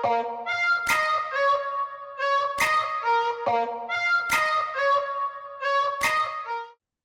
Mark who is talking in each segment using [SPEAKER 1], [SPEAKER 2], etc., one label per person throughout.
[SPEAKER 1] The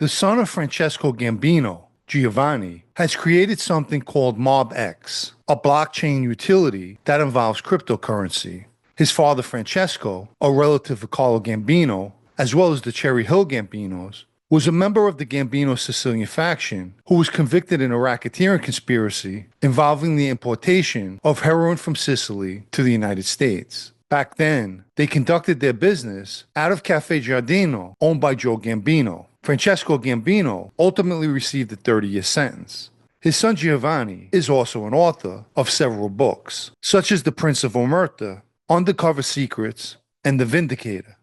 [SPEAKER 1] son of Francesco Gambino, Giovanni, has created something called MOBX, a blockchain utility that involves cryptocurrency. His father Francesco, a relative of Carlo Gambino, as well as the Cherry Hill Gambinos, was a member of the Gambino Sicilian faction who was convicted in a racketeering conspiracy involving the importation of heroin from Sicily to the United States. Back then, they conducted their business out of Cafe Giardino, owned by Joe Gambino. Francesco Gambino ultimately received a 30-year sentence. His son Giovanni is also an author of several books, such as The Prince of Omerta, Undercover Secrets, and The Vindicator.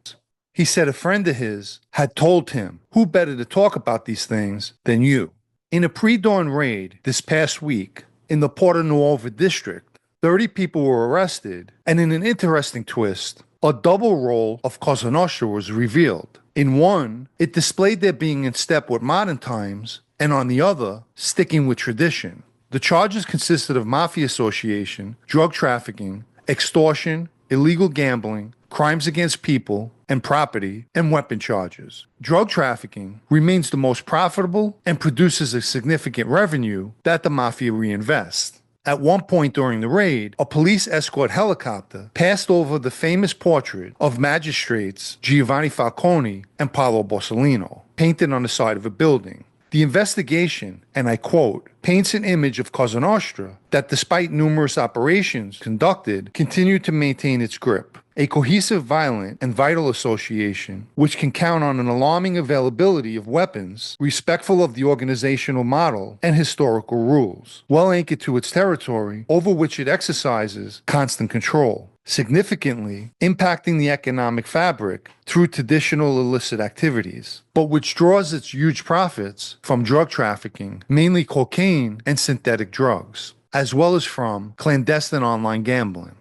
[SPEAKER 1] He said a friend of his had told him, "Who better to talk about these things than you?" In a pre-dawn raid this past week in the Porta Nuova district, 30 people were arrested, and in an interesting twist, a double roll of Cosa Nostra was revealed. In one, it displayed their being in step with modern times, and on the other, sticking with tradition. The charges consisted of mafia association, drug trafficking, extortion, illegal gambling, crimes against people and property, and weapon charges. Drug trafficking remains the most profitable and produces a significant revenue that the mafia reinvests. At one point during the raid, a police escort helicopter passed over the famous portrait of magistrates Giovanni Falcone and Paolo Borsellino, painted on the side of a building. The investigation, and I quote, paints an image of Cosa Nostra that, despite numerous operations conducted, continued to maintain its grip. A cohesive, violent, and vital association which can count on an alarming availability of weapons, respectful of the organizational model and historical rules, well anchored to its territory over which it exercises constant control, significantly impacting the economic fabric through traditional illicit activities, but which draws its huge profits from drug trafficking, mainly cocaine and synthetic drugs, as well as from clandestine online gambling.